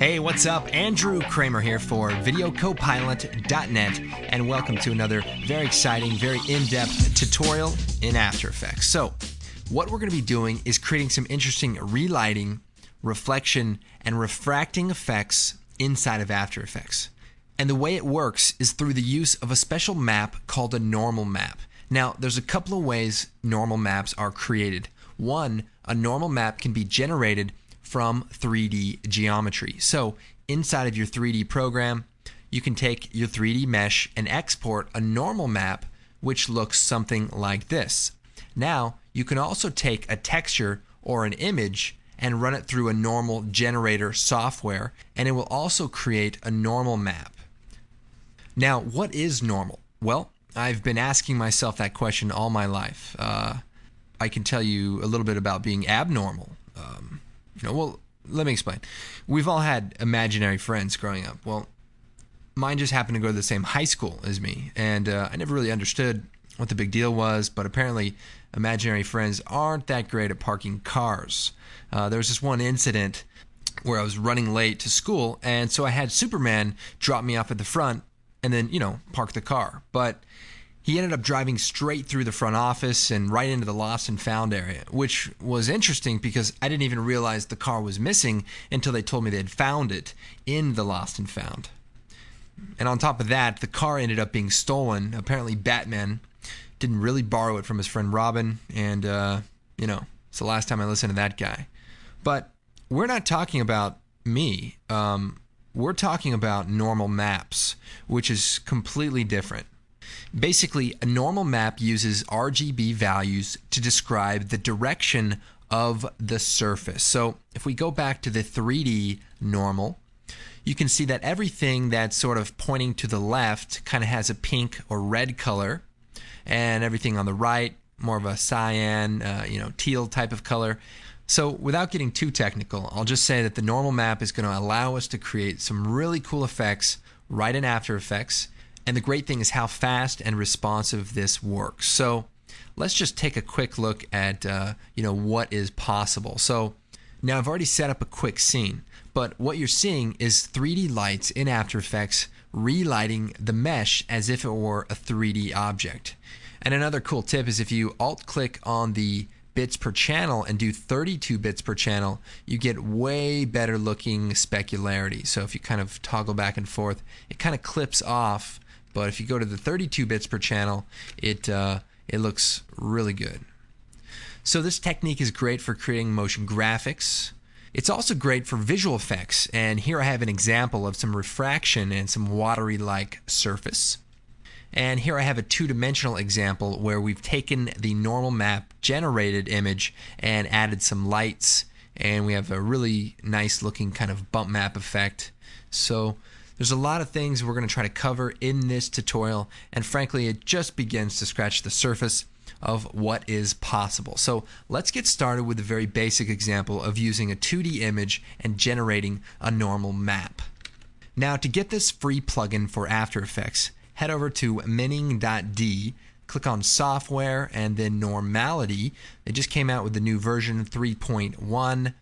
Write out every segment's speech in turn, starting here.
Hey, what's up? Andrew Kramer here for VideoCopilot.net, and welcome to another very exciting, very in-depth tutorial in After Effects. So, what we're going to be doing is creating some interesting relighting, reflection, and refracting effects inside of After Effects. And the way it works is through the use of a special map called a normal map. Now, there's a couple of ways normal maps are created. One, a normal map can be generated from 3D geometry. So inside of your 3D program, you can take your 3D mesh and export a normal map which looks something like this. Now, you can also take a texture or an image and run it through a normal generator software, and it will also create a normal map. Now, what is normal? Well, I've been asking myself that question all my life. I can tell you a little bit about being abnormal. Well, let me explain. We've all had imaginary friends growing up. Well, mine just happened to go to the same high school as me, and I never really understood what the big deal was, but apparently imaginary friends aren't that great at parking cars. There was this one incident where I was running late to school, and so I had Superman drop me off at the front and then, park the car. But he ended up driving straight through the front office and right into the lost and found area, which was interesting because I didn't even realize the car was missing until they told me they had found it in the lost and found. And on top of that, the car ended up being stolen. Apparently Batman didn't really borrow it from his friend Robin, and it's the last time I listened to that guy. But we're not talking about me. We're talking about normal maps, which is completely different. Basically, a normal map uses RGB values to describe the direction of the surface. So if we go back to the 3D normal, you can see that everything that's sort of pointing to the left kind of has a pink or red color, and everything on the right, more of a cyan, teal type of color. So without getting too technical, I'll just say that the normal map is going to allow us to create some really cool effects right in After Effects. And the great thing is how fast and responsive this works. So let's just take a quick look at what is possible. So now I've already set up a quick scene, but what you're seeing is 3D lights in After Effects relighting the mesh as if it were a 3D object. And another cool tip is if you alt-click on the bits per channel and do 32 bits per channel, you get way better looking specularity. So if you kind of toggle back and forth, it kind of clips off. But if you go to the 32 bits per channel, it looks really good. So this technique is great for creating motion graphics. It's also great for visual effects, and here I have an example of some refraction and some watery-like surface. And here I have a two-dimensional example where we've taken the normal map generated image and added some lights, and we have a really nice looking kind of bump map effect. So there's a lot of things we're going to try to cover in this tutorial, and frankly it just begins to scratch the surface of what is possible. So let's get started with a very basic example of using a 2D image and generating a normal map. Now, to get this free plugin for After Effects, head over to minning.d, click on software and then normality. They just came out with the new version 3.1.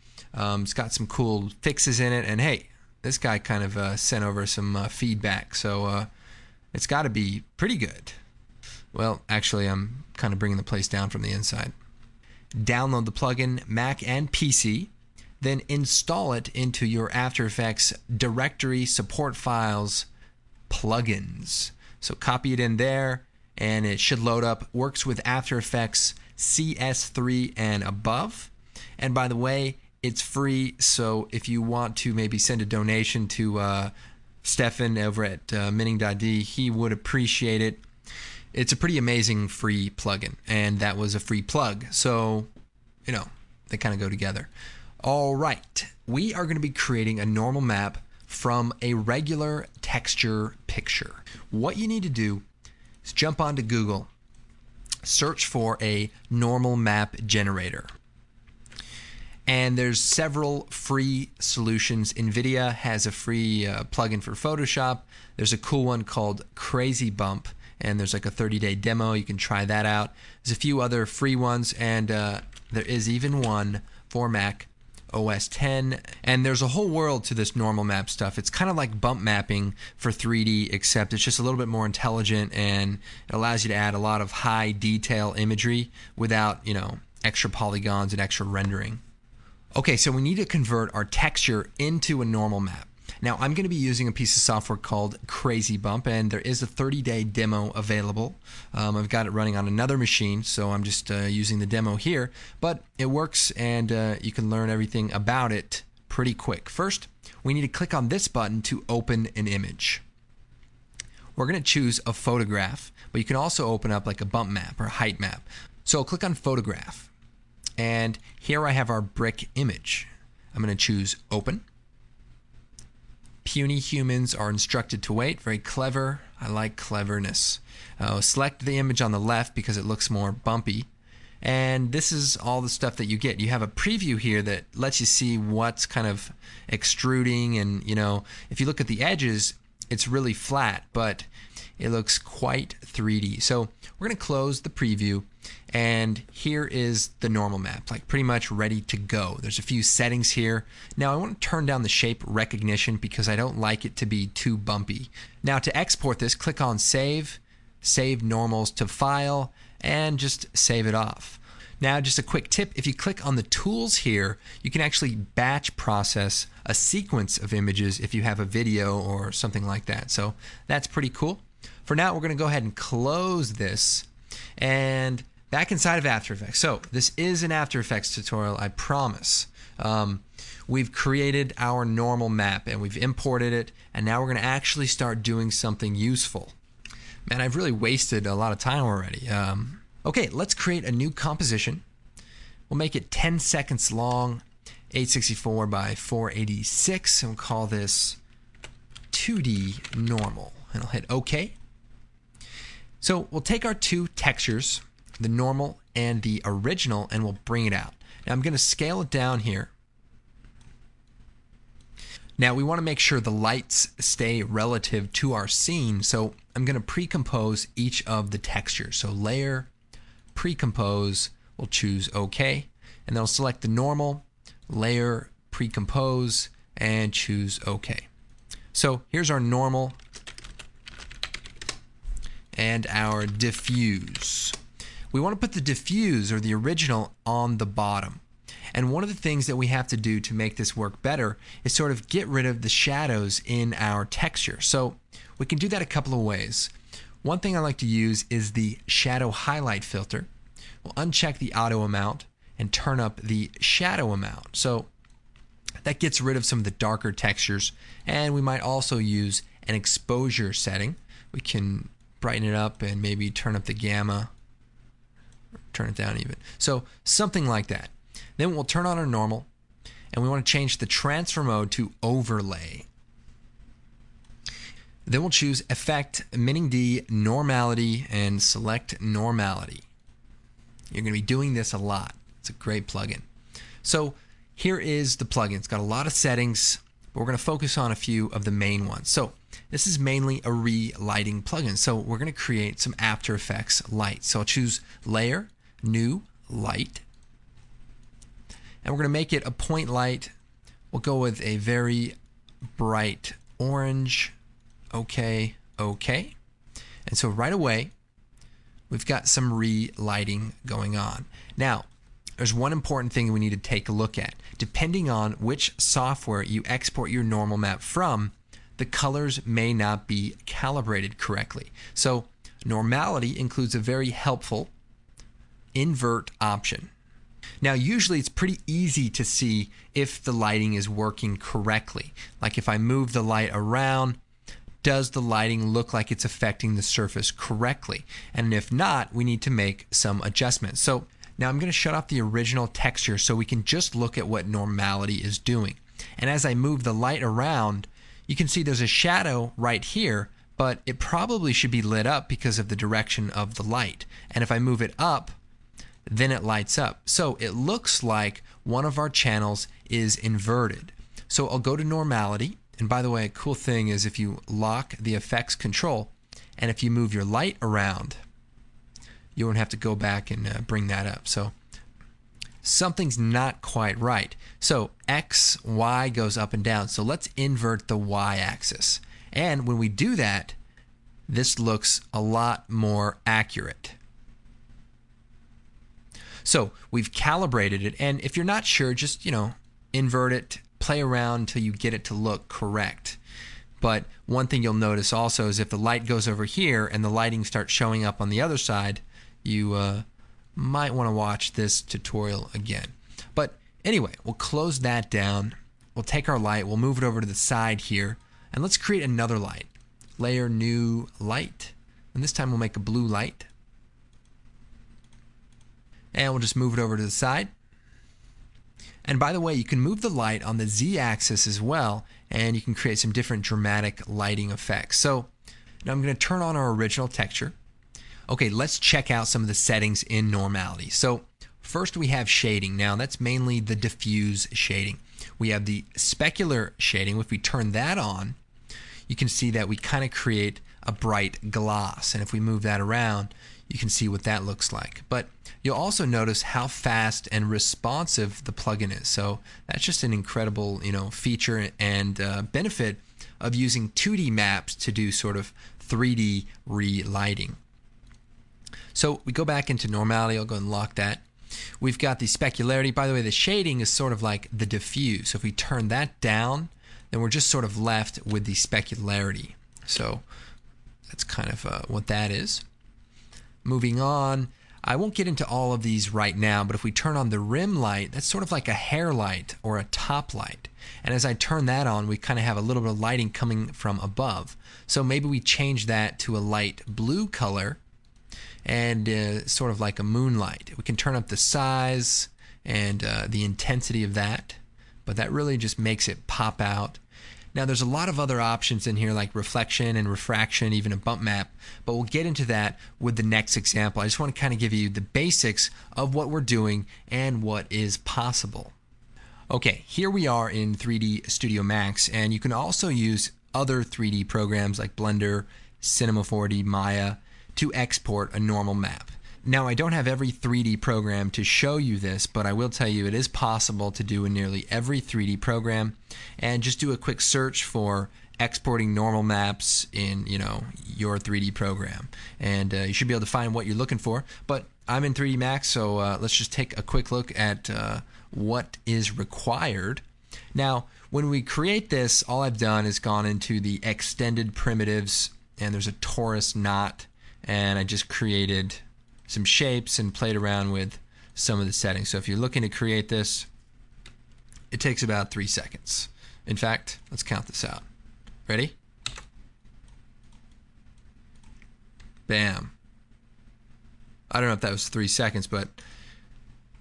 It's got some cool fixes in it, and hey, this guy kind of sent over some feedback, so it's got to be pretty good. Well, actually, I'm kind of bringing the place down from the inside. Download the plugin, Mac and PC, then install it into your After Effects directory, support files, plugins. So copy it in there, and it should load up. Works with After Effects CS3 and above. And by the way, it's free, so if you want to maybe send a donation to Stefan over at minning.d, he would appreciate it. It's a pretty amazing free plugin, and that was a free plug, so, they kind of go together. All right, we are going to be creating a normal map from a regular texture picture. What you need to do is jump onto Google, search for a normal map generator. And there's several free solutions. NVIDIA has a free plugin for Photoshop. There's a cool one called Crazy Bump, and there's like a 30-day demo. You can try that out. There's a few other free ones, and there is even one for Mac OS 10, and there's a whole world to this normal map stuff. It's kind of like bump mapping for 3D, except it's just a little bit more intelligent, and it allows you to add a lot of high detail imagery without, extra polygons and extra rendering. Okay, so we need to convert our texture into a normal map. Now, I'm going to be using a piece of software called Crazy Bump, and there is a 30-day demo available. I've got it running on another machine, so I'm just using the demo here. But it works, and you can learn everything about it pretty quick. First, we need to click on this button to open an image. We're going to choose a photograph, but you can also open up like a bump map or a height map. So I'll click on Photograph, and here I have our brick image. I'm going to choose Open. Puny humans are instructed to wait. Very clever. I like cleverness. Select the image on the left because it looks more bumpy. And this is all the stuff that you get. You have a preview here that lets you see what's kind of extruding. And, if you look at the edges, it's really flat, but it looks quite 3D. So we're going to close the preview. And here is the normal map, like pretty much ready to go. There's a few settings here. Now I want to turn down the shape recognition because I don't like it to be too bumpy. Now to export this, click on Save, Save Normals to File, and just save it off. Now just a quick tip, if you click on the tools here, you can actually batch process a sequence of images if you have a video or something like that. So that's pretty cool. For now, we're going to go ahead and close this and back inside of After Effects. So this is an After Effects tutorial, I promise. We've created our normal map and we've imported it, and now we're going to actually start doing something useful. Man, I've really wasted a lot of time already. Okay, let's create a new composition. We'll make it 10 seconds long, 864 by 486, and we'll call this 2D normal. And I'll hit OK. So we'll take our two textures, the normal and the original, and we'll bring it out. Now I'm going to scale it down here. Now we want to make sure the lights stay relative to our scene, so I'm going to pre-compose each of the textures. So layer, pre-compose, we'll choose OK, and then I'll select the normal, layer, pre-compose, and choose OK. So here's our normal and our diffuse. We want to put the diffuse or the original on the bottom. And one of the things that we have to do to make this work better is sort of get rid of the shadows in our texture. So we can do that a couple of ways. One thing I like to use is the shadow highlight filter. We'll uncheck the auto amount and turn up the shadow amount. So that gets rid of some of the darker textures. And we might also use an exposure setting. We can brighten it up and maybe turn up the gamma, turn it down even. So something like that. Then we'll turn on our normal, and we want to change the transfer mode to overlay. Then we'll choose Effect, Min D, Normality, and select Normality. You're going to be doing this a lot. It's a great plugin. So here is the plugin. It's got a lot of settings, but we're going to focus on a few of the main ones. So this is mainly a relighting plugin. So we're going to create some After Effects light. So I'll choose Layer, New, Light. And we're going to make it a point light. We'll go with a very bright orange. Okay, okay. And so right away, we've got some relighting going on. Now, there's one important thing we need to take a look at. Depending on which software you export your normal map from, the colors may not be calibrated correctly. So normality includes a very helpful invert option. Now usually it's pretty easy to see if the lighting is working correctly. Like if I move the light around, does the lighting look like it's affecting the surface correctly? And if not, we need to make some adjustments. So now I'm going to shut off the original texture so we can just look at what normality is doing. And as I move the light around, you can see there's a shadow right here, but it probably should be lit up because of the direction of the light. And if I move it up, then it lights up. So it looks like one of our channels is inverted. So I'll go to normality. And by the way, a cool thing is if you lock the effects control and if you move your light around, you won't have to go back and bring that up. So something's not quite right. So X, Y goes up and down. So let's invert the Y axis. And when we do that, this looks a lot more accurate. So we've calibrated it, and if you're not sure, just, invert it, play around until you get it to look correct. But one thing you'll notice also is if the light goes over here and the lighting starts showing up on the other side, you might want to watch this tutorial again. But anyway, we'll close that down. We'll take our light, we'll move it over to the side here, and let's create another light. Layer, new light, and this time we'll make a blue light. And we'll just move it over to the side. And by the way, you can move the light on the Z-axis as well, and you can create some different dramatic lighting effects. So now I'm going to turn on our original texture. Okay, let's check out some of the settings in normality. So first we have shading. Now that's mainly the diffuse shading. We have the specular shading. If we turn that on, you can see that we kind of create a bright gloss. And if we move that around, you can see what that looks like. But you'll also notice how fast and responsive the plugin is. So that's just an incredible, feature and benefit of using 2D maps to do sort of 3D relighting. So we go back into normality. I'll go and lock that. We've got the specularity. By the way, the shading is sort of like the diffuse. So if we turn that down, then we're just sort of left with the specularity. So that's kind of what that is. Moving on, I won't get into all of these right now, but if we turn on the rim light, that's sort of like a hair light or a top light. And as I turn that on, we kind of have a little bit of lighting coming from above. So maybe we change that to a light blue color and sort of like a moonlight. We can turn up the size and the intensity of that, but that really just makes it pop out. Now there's a lot of other options in here like reflection and refraction, even a bump map, but we'll get into that with the next example. I just want to kind of give you the basics of what we're doing and what is possible. Okay, here we are in 3D Studio Max, and you can also use other 3D programs like Blender, Cinema 4D, Maya to export a normal map. Now I don't have every 3D program to show you this, but I will tell you it is possible to do in nearly every 3D program, and just do a quick search for exporting normal maps in your 3D program, and you should be able to find what you're looking for. But I'm in 3D Max, so let's just take a quick look at what is required. Now when we create this, all I've done is gone into the extended primitives, and there's a torus knot, and I just created some shapes and played around with some of the settings. So if you're looking to create this, it takes about 3 seconds. In fact, let's count this out. Ready? Bam. I don't know if that was 3 seconds, but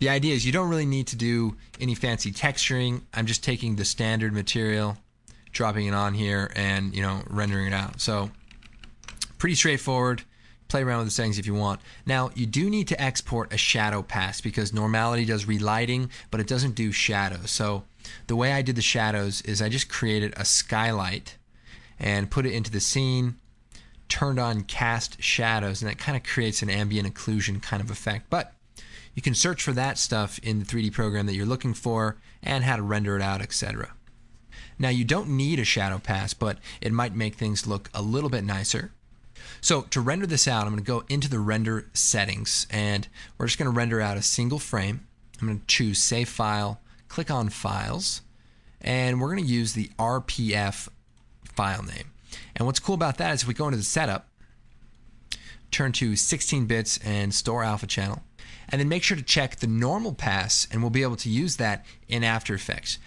the idea is you don't really need to do any fancy texturing. I'm just taking the standard material, dropping it on here, and rendering it out. So pretty straightforward. Play around with the settings if you want. Now you do need to export a shadow pass because normality does relighting, but it doesn't do shadows. So the way I did the shadows is I just created a skylight and put it into the scene, turned on cast shadows, and that kind of creates an ambient occlusion kind of effect. But you can search for that stuff in the 3D program that you're looking for and how to render it out, etc. Now you don't need a shadow pass, but it might make things look a little bit nicer. So to render this out, I'm going to go into the render settings, and we're just going to render out a single frame. I'm going to choose Save File, click on Files, and we're going to use the RPF file name. And what's cool about that is if we go into the setup, turn to 16 bits and store alpha channel, and then make sure to check the normal pass, and we'll be able to use that in After Effects.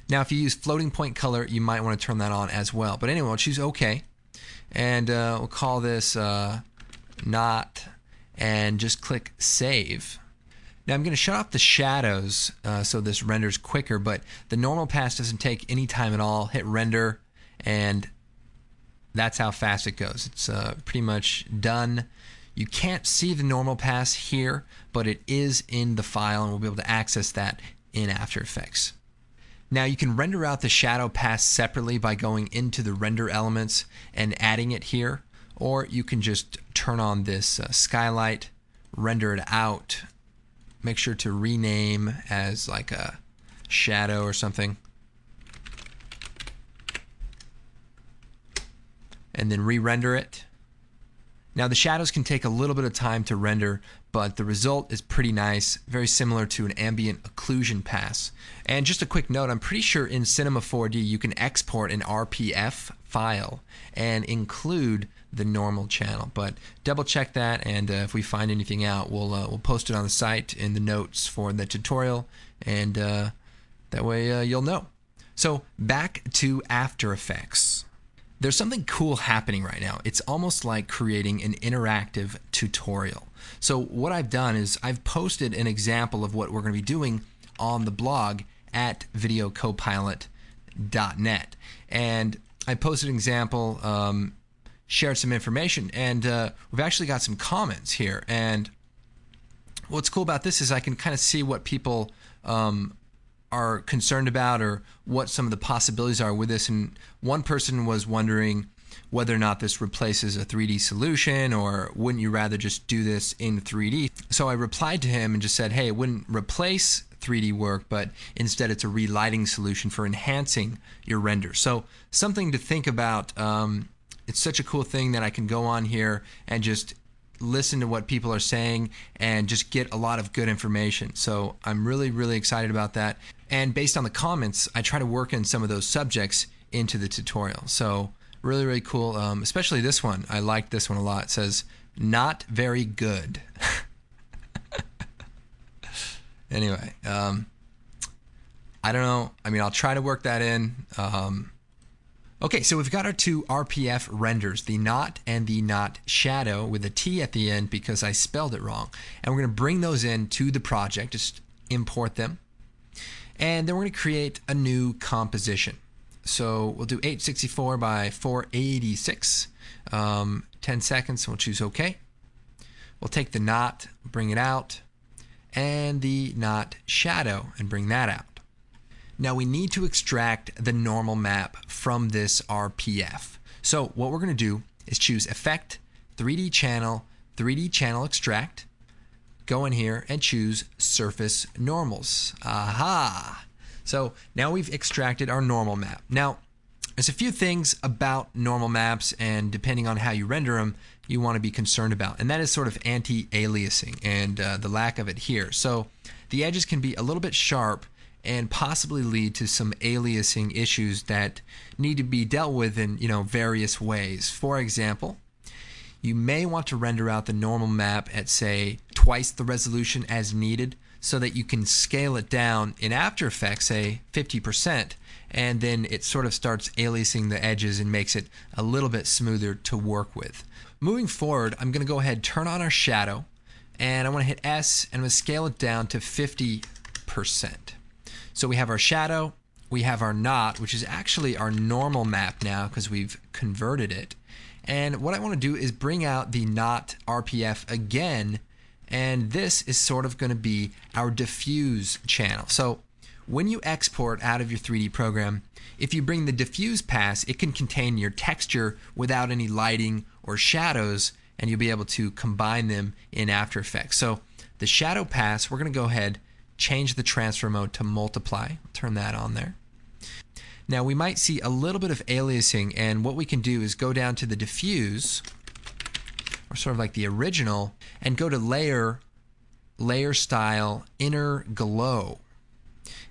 Now if you use floating point color, you might want to turn that on as well. But anyway, I'll choose OK. And we'll call this not, and just click Save. Now I'm going to shut off the shadows so this renders quicker, but the normal pass doesn't take any time at all. Hit render, and that's how fast it goes. It's pretty much done. You can't see the normal pass here, but it is in the file, and we'll be able to access that in After Effects. Now you can render out the shadow pass separately by going into the render elements and adding it here, or you can just turn on this skylight, render it out, make sure to rename as like a shadow or something. And then re-render it. Now the shadows can take a little bit of time to render, but the result is pretty nice, very similar to an ambient occlusion pass. And just a quick note, I'm pretty sure in Cinema 4D you can export an RPF file and include the normal channel, but double check that, and if we find anything out, we'll post it on the site in the notes for the tutorial, and that way you'll know. So back to After Effects. There's something cool happening right now. It's almost like creating an interactive tutorial. So what I've done is I've posted an example of what we're going to be doing on the blog at videocopilot.net. And I posted an example, shared some information, and we've actually got some comments here. And what's cool about this is I can kind of see what people are concerned about, or what some of the possibilities are with this. And one person was wondering whether or not this replaces a 3D solution, or wouldn't you rather just do this in 3D? So I replied to him and just said, hey, it wouldn't replace 3D work, but instead it's a relighting solution for enhancing your render. So something to think about. It's such a cool thing that I can go on here and just listen to what people are saying and just get a lot of good information. So I'm really, really excited about that. And based on the comments, I try to work in some of those subjects into the tutorial. So really, really cool. Especially this one. I like this one a lot. It says, not very good. Anyway, I don't know. I mean, I'll try to work that in. Okay, so we've got our two RPF renders, the not and the not shadow, with a T at the end because I spelled it wrong. And we're going to bring those into the project, just import them. And then we're going to create a new composition. So we'll do 864 by 486, 10 seconds, we'll choose OK. We'll take the not, bring it out, and the not shadow and bring that out. Now we need to extract the normal map from this RPF. So what we're going to do is choose Effect, 3D Channel Extract, go in here and choose Surface Normals. Aha! So now we've extracted our normal map. Now there's a few things about normal maps, and depending on how you render them, you want to be concerned about, and that is sort of anti-aliasing and the lack of it here. So the edges can be a little bit sharp and possibly lead to some aliasing issues that need to be dealt with in various ways. For example, you may want to render out the normal map at, say, twice the resolution as needed, so that you can scale it down in After Effects, say 50%, and then it sort of starts aliasing the edges and makes it a little bit smoother to work with. Moving forward, I'm going to go ahead and turn on our shadow, and I want to hit S, and I'm going to scale it down to 50%. So we have our shadow, we have our not, which is actually our normal map now because we've converted it. And what I want to do is bring out the not RPF again, and this is sort of going to be our diffuse channel. So when you export out of your 3D program, if you bring the diffuse pass, it can contain your texture without any lighting or shadows, and you'll be able to combine them in After Effects. So the shadow pass, we're going to go ahead, change the transfer mode to multiply. Turn that on there. Now we might see a little bit of aliasing, and what we can do is go down to the diffuse, or sort of like the original, and go to layer, layer style, inner glow,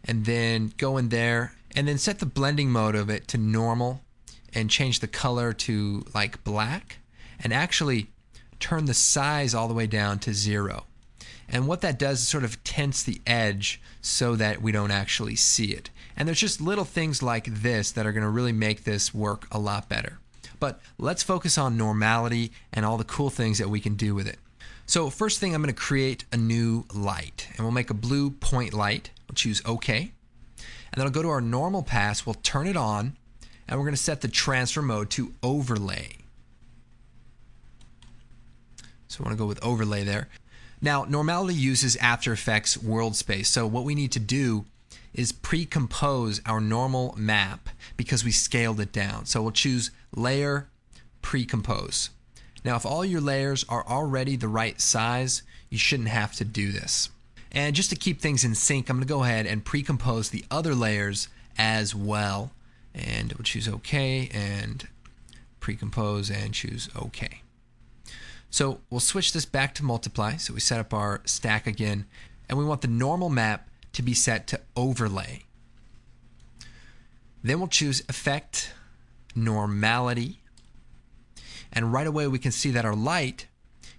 and then go in there and then set the blending mode of it to normal and change the color to like black, and actually turn the size all the way down to 0. And what that does is sort of tints the edge so that we don't actually see it. And there's just little things like this that are going to really make this work a lot better. But let's focus on normality and all the cool things that we can do with it. So first thing, I'm going to create a new light, and we'll make a blue point light. We'll choose OK. And then I'll go to our normal pass, we'll turn it on, and we're going to set the transfer mode to overlay. So I want to go with overlay there. Now, normality uses After Effects world space, so what we need to do is pre-compose our normal map because we scaled it down. So we'll choose Layer, Pre-compose. Now, if all your layers are already the right size, you shouldn't have to do this. And just to keep things in sync, I'm going to go ahead and pre-compose the other layers as well. And we'll choose OK and pre-compose and choose OK. So we'll switch this back to multiply. So we set up our stack again, and we want the normal map to be set to overlay. Then we'll choose effect, normality, and right away we can see that our light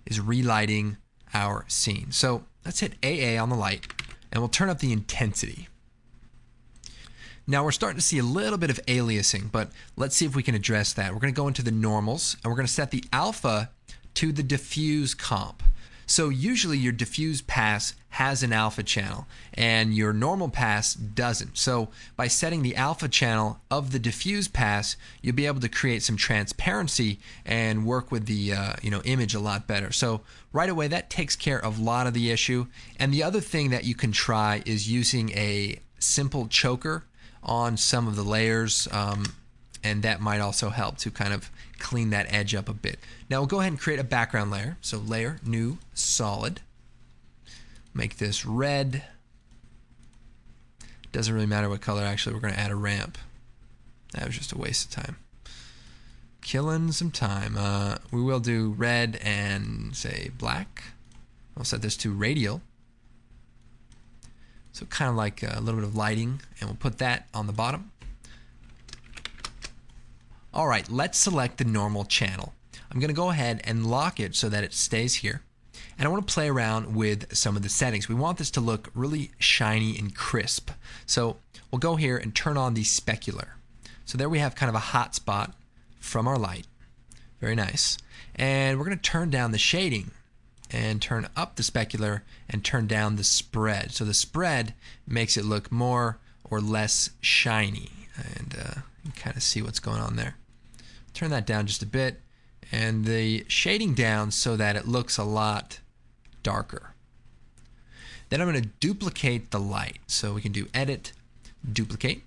is relighting our scene. So let's hit AA on the light, and we'll turn up the intensity. Now we're starting to see a little bit of aliasing, but let's see if we can address that. We're going to go into the normals, and we're going to set the alpha to the diffuse comp. So usually your diffuse pass has an alpha channel and your normal pass doesn't. So by setting the alpha channel of the diffuse pass, you'll be able to create some transparency and work with the image a lot better. So right away that takes care of a lot of the issue. And the other thing that you can try is using a simple choker on some of the layers, and that might also help to kind of clean that edge up a bit. Now we'll go ahead and create a background layer. So layer, new, solid. Make this red. Doesn't really matter what color, actually. We're going to add a ramp. That was just a waste of time. Killing some time. We will do red and say black. I'll set this to radial. So kind of like a little bit of lighting, and we'll put that on the bottom. All right, let's select the normal channel. I'm going to go ahead and lock it so that it stays here. And I want to play around with some of the settings. We want this to look really shiny and crisp. So we'll go here and turn on the specular. So there we have kind of a hot spot from our light. Very nice. And we're going to turn down the shading and turn up the specular and turn down the spread. So the spread makes it look more or less shiny. And you can kind of see what's going on there. Turn that down just a bit, and the shading down so that it looks a lot darker. Then I'm going to duplicate the light. So we can do edit, duplicate,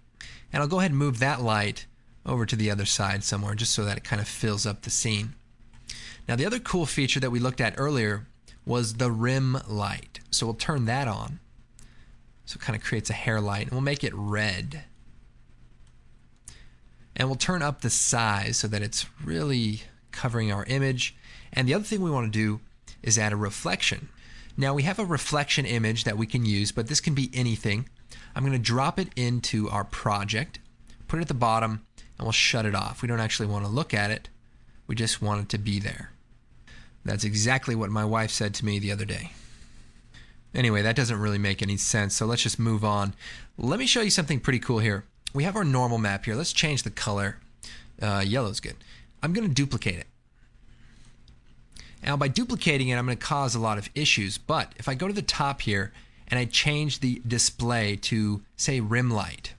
and I'll go ahead and move that light over to the other side somewhere just so that it kind of fills up the scene. Now the other cool feature that we looked at earlier was the rim light. So we'll turn that on. So it kind of creates a hair light, and we'll make it red. And we'll turn up the size so that it's really covering our image. And the other thing we want to do is add a reflection. Now we have a reflection image that we can use, but this can be anything. I'm going to drop it into our project, put it at the bottom, and we'll shut it off. We don't actually want to look at it. We just want it to be there. That's exactly what my wife said to me the other day. Anyway, that doesn't really make any sense, so let's just move on. Let me show you something pretty cool here. We have our normal map here. Let's change the color. Yellow's good. I'm going to duplicate it. Now by duplicating it, I'm going to cause a lot of issues, but if I go to the top here and I change the display to, say, rim light,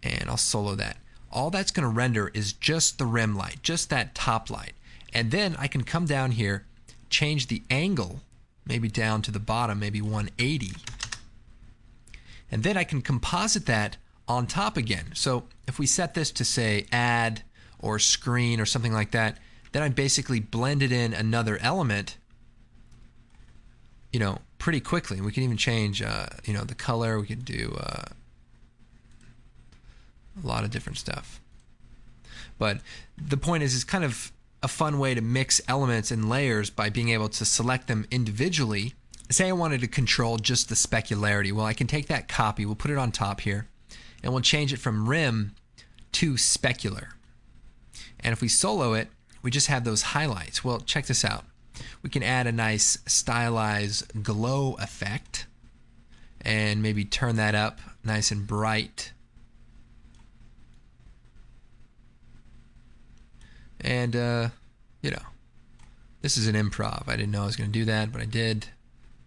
and I'll solo that, all that's going to render is just the rim light, just that top light. And then I can come down here, change the angle, maybe down to the bottom, maybe 180. And then I can composite that on top again. So if we set this to, say, add or screen or something like that, then I basically blended in another element, pretty quickly. We can even change, the color. We could do a lot of different stuff. But the point is, it's kind of a fun way to mix elements and layers by being able to select them individually. Say I wanted to control just the specularity. Well, I can take that copy. We'll put it on top here, and we'll change it from rim to specular. And if we solo it, we just have those highlights. Well, check this out. We can add a nice stylized glow effect and maybe turn that up nice and bright. And, this is an improv. I didn't know I was going to do that, but I did.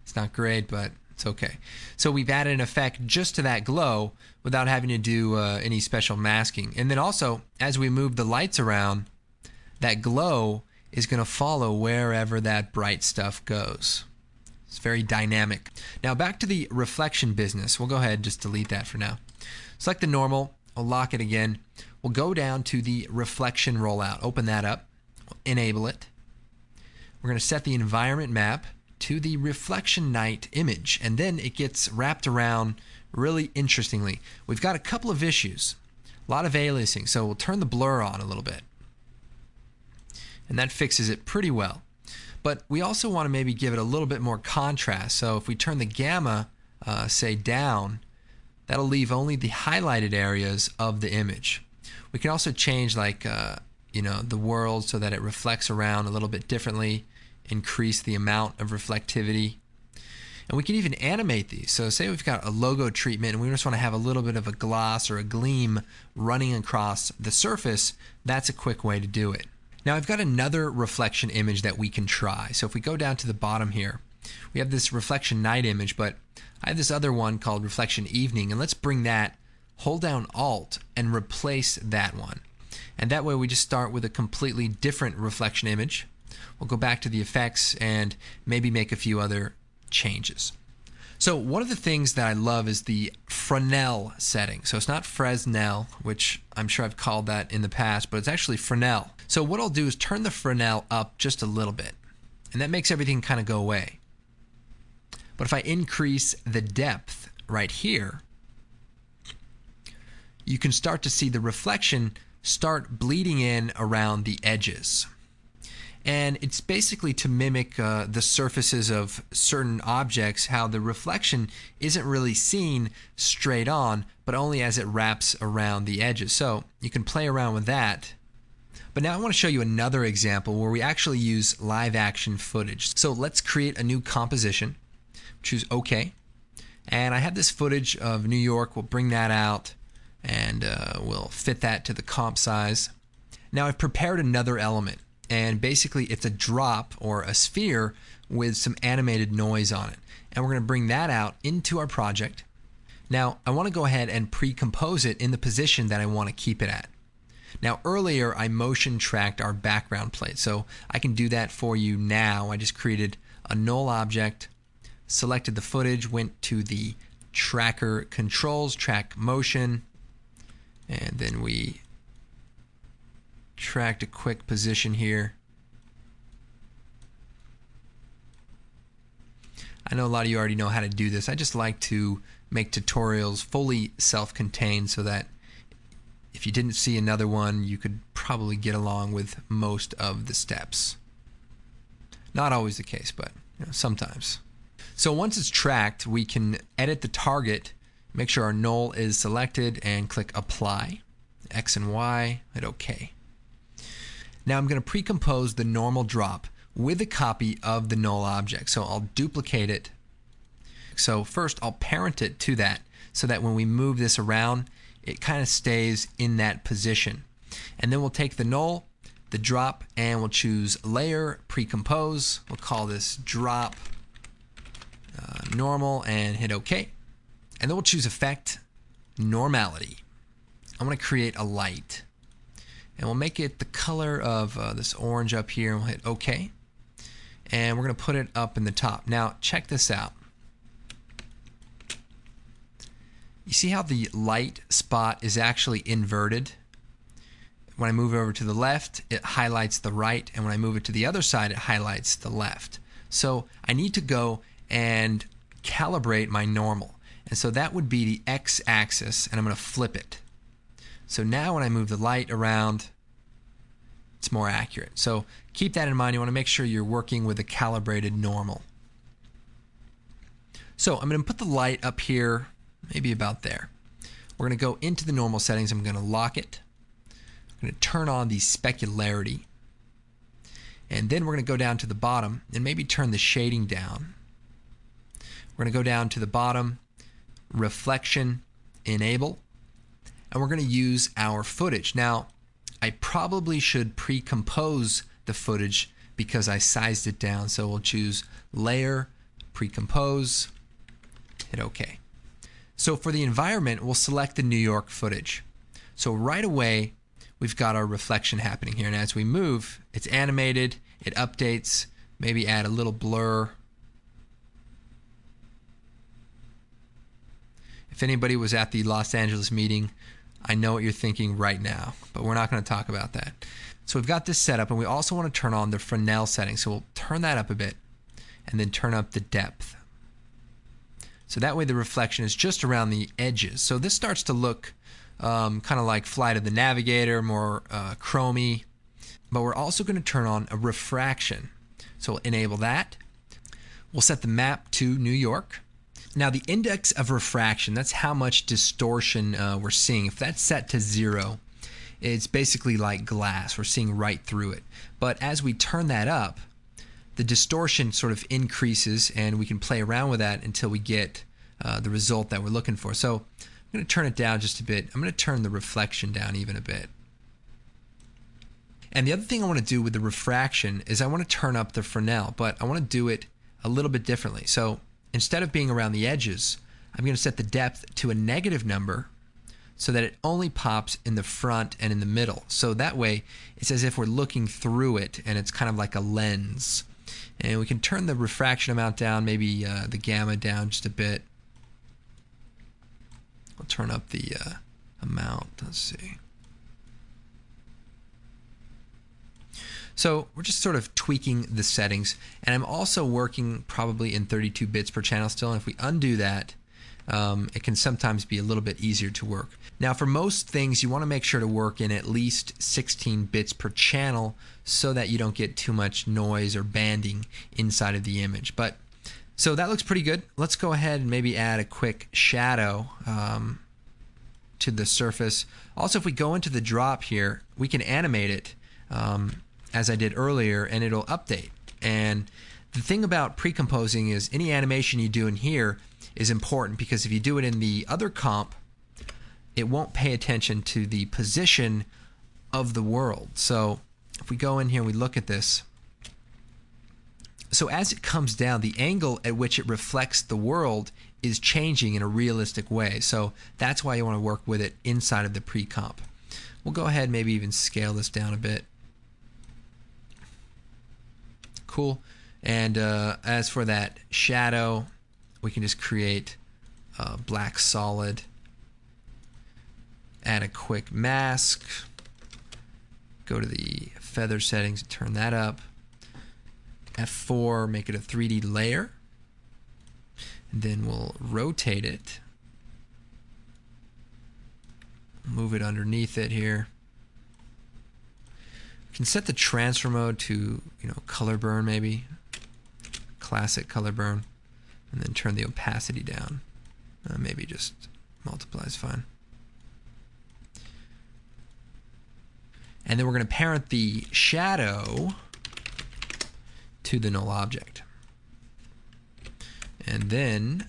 It's not great, but it's okay. So we've added an effect just to that glow without having to do any special masking. And then also, as we move the lights around, that glow is going to follow wherever that bright stuff goes. It's very dynamic. Now back to the reflection business. We'll go ahead and just delete that for now. Select the normal. I'll lock it again. We'll go down to the reflection rollout. Open that up. We'll enable it. We're going to set the environment map to the reflection night image, and then it gets wrapped around really interestingly. We've got a couple of issues, a lot of aliasing, so we'll turn the blur on a little bit, and that fixes it pretty well. But we also want to maybe give it a little bit more contrast, so if we turn the gamma, say down, that'll leave only the highlighted areas of the image. We can also change like the world so that it reflects around a little bit differently, increase the amount of reflectivity. And we can even animate these. So say we've got a logo treatment and we just want to have a little bit of a gloss or a gleam running across the surface. That's a quick way to do it. Now I've got another reflection image that we can try. So if we go down to the bottom here, we have this reflection night image, but I have this other one called reflection evening, and let's bring that, hold down Alt and replace that one. And that way we just start with a completely different reflection image. We'll go back to the effects and maybe make a few other changes. So one of the things that I love is the Fresnel setting. So it's not Fresnel, which I'm sure I've called that in the past, but it's actually Fresnel. So what I'll do is turn the Fresnel up just a little bit, and that makes everything kind of go away. But if I increase the depth right here, you can start to see the reflection start bleeding in around the edges. And it's basically to mimic the surfaces of certain objects, how the reflection isn't really seen straight on, but only as it wraps around the edges. So you can play around with that. But now I want to show you another example where we actually use live action footage. So let's create a new composition. Choose OK. And I have this footage of New York. We'll bring that out and we'll fit that to the comp size. Now I've prepared another element. And basically it's a drop or a sphere with some animated noise on it. And we're going to bring that out into our project. Now I want to go ahead and pre-compose it in the position that I want to keep it at. Now earlier I motion tracked our background plate, so I can do that for you now. I just created a null object, selected the footage, went to the tracker controls, track motion, and then we tracked a quick position here. I know a lot of you already know how to do this. I just like to make tutorials fully self-contained so that if you didn't see another one, you could probably get along with most of the steps. Not always the case, but sometimes. So once it's tracked, we can edit the target, make sure our null is selected, and click Apply, X and Y, hit OK. Now I'm going to pre-compose the normal drop with a copy of the null object. So I'll duplicate it. So first I'll parent it to that so that when we move this around, it kind of stays in that position. And then we'll take the null, the drop, and we'll choose Layer, Pre-compose. We'll call this Drop Normal and hit OK. And then we'll choose Effect, Normality. I'm going to create a light. And we'll make it the color of this orange up here, and we'll hit OK. And we're going to put it up in the top. Now check this out. You see how the light spot is actually inverted? When I move it over to the left, it highlights the right, and when I move it to the other side, it highlights the left. So I need to go and calibrate my normal. And so that would be the x-axis, and I'm going to flip it. So now when I move the light around, it's more accurate. So keep that in mind. You want to make sure you're working with a calibrated normal. So I'm going to put the light up here, maybe about there. We're going to go into the normal settings. I'm going to lock it. I'm going to turn on the specularity. And then we're going to go down to the bottom and maybe turn the shading down. We're going to go down to the bottom, reflection, enable, and we're going to use our footage. Now, I probably should pre-compose the footage because I sized it down. So we'll choose Layer, Pre-compose, hit OK. So for the environment, we'll select the New York footage. So right away, we've got our reflection happening here. And as we move, it's animated, it updates, maybe add a little blur. If anybody was at the Los Angeles meeting, I know what you're thinking right now, but we're not going to talk about that. So we've got this set up, and we also want to turn on the Fresnel setting. So we'll turn that up a bit. and then turn up the depth. So that way the reflection is just around the edges. So this starts to look kind of like Flight of the Navigator, more chromy. But we're also going to turn on a refraction. So we'll enable that. We'll set the map to New York. Now the index of refraction, that's how much distortion we're seeing. If that's set to 0, it's basically like glass. We're seeing right through it. But as we turn that up, the distortion sort of increases, and we can play around with that until we get the result that we're looking for. So I'm going to turn it down just a bit. I'm going to turn the reflection down even a bit. And the other thing I want to do with the refraction is I want to turn up the Fresnel, but I want to do it a little bit differently. So instead of being around the edges, I'm going to set the depth to a negative number so that it only pops in the front and in the middle. So that way it's as if we're looking through it, and it's kind of like a lens. And we can turn the refraction amount down, maybe the gamma down just a bit. I'll turn up the amount. Let's see. So we're just sort of tweaking the settings. And I'm also working probably in 32 bits per channel still. And if we undo that, it can sometimes be a little bit easier to work. Now for most things, you want to make sure to work in at least 16 bits per channel so that you don't get too much noise or banding inside of the image. But so that looks pretty good. Let's go ahead and maybe add a quick shadow to the surface. Also, if we go into the drop here, we can animate it as I did earlier, and it'll update. And the thing about pre-composing is any animation you do in here is important, because if you do it in the other comp, it won't pay attention to the position of the world. So if we go in here and we look at this, so as it comes down, the angle at which it reflects the world is changing in a realistic way. So that's why you want to work with it inside of the pre-comp. We'll go ahead and maybe even scale this down a bit. Cool. And as for that shadow, we can just create a black solid, add a quick mask, go to the feather settings and turn that up. F4, make it a 3D layer, and then we'll rotate it, move it underneath it here. We can set the transfer mode to, color burn, maybe classic color burn, and then turn the opacity down. Maybe just multiply is fine. And then we're going to parent the shadow to the null object. And then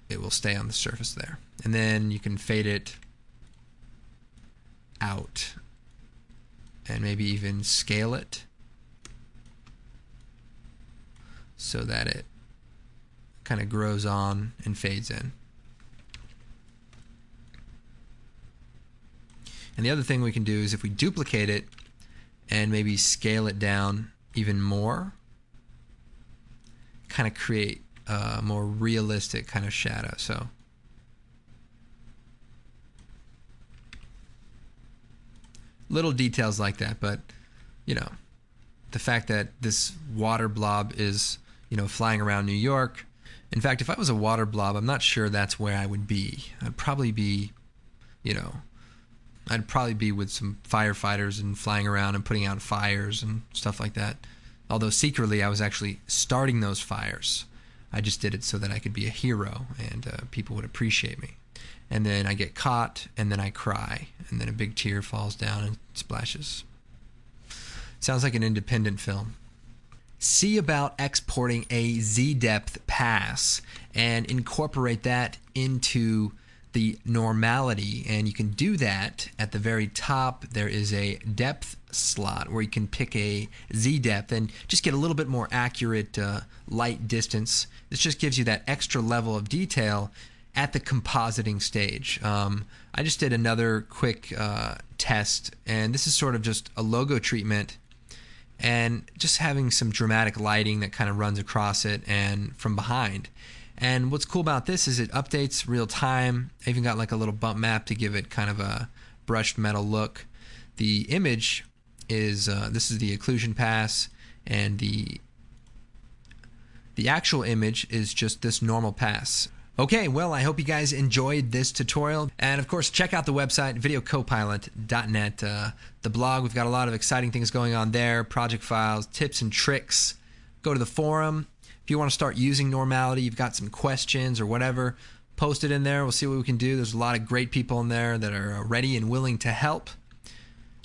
it will stay on the surface there. And then you can fade it out and maybe even scale it so that it kind of grows on and fades in. And the other thing we can do is if we duplicate it and maybe scale it down even more, kind of create a more realistic kind of shadow. So little details like that, but the fact that this water blob is flying around New York. In fact, if I was a water blob, I'm not sure that's where I would be. I'd probably be I'd probably be with some firefighters and flying around and putting out fires and stuff like that. Although secretly I was actually starting those fires. I just did it so that I could be a hero and people would appreciate me. And then I get caught, and then I cry, and then a big tear falls down and splashes. Sounds like an independent film. See about exporting a Z-depth pass and incorporate that into the normality, and you can do that at the very top. There is a depth slot where you can pick a Z depth and just get a little bit more accurate light distance. This just gives you that extra level of detail at the compositing stage. I just did another quick test, and this is sort of just a logo treatment and just having some dramatic lighting that kind of runs across it and from behind. And what's cool about this is it updates real time. I even got like a little bump map to give it kind of a brushed metal look. The image is this is the occlusion pass, and the actual image is just this normal pass. Okay, well, I hope you guys enjoyed this tutorial. And of course, check out the website, videocopilot.net. The blog, we've got a lot of exciting things going on there, project files, tips and tricks. Go to the forum. If you want to start using Normality, you've got some questions or whatever, post it in there. We'll see what we can do. There's a lot of great people in there that are ready and willing to help.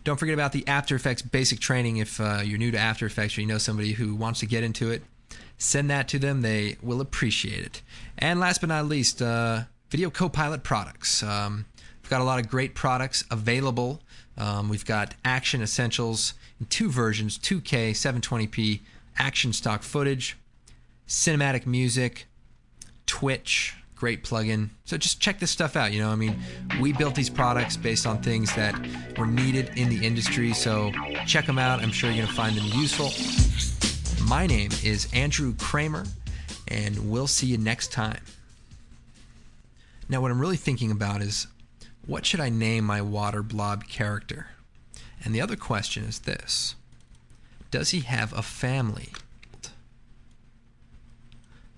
Don't forget about the After Effects basic training. If you're new to After Effects or you know somebody who wants to get into it, send that to them. They will appreciate it. And last but not least, Video Copilot products. We've got a lot of great products available. We've got Action Essentials in 2 versions, 2K, 720p, action stock footage, cinematic music, Twitch, great plugin. So just check this stuff out. I mean, we built these products based on things that were needed in the industry, so check them out. I'm sure you're going to find them useful. My name is Andrew Kramer, and we'll see you next time. Now, what I'm really thinking about is, what should I name my water blob character? And the other question is this: does he have a family?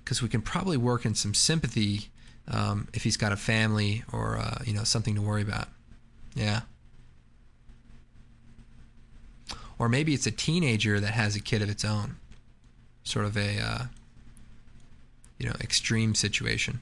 Because we can probably work in some sympathy if he's got a family or something to worry about. Yeah. Or maybe it's a teenager that has a kid of its own. Sort of a extreme situation.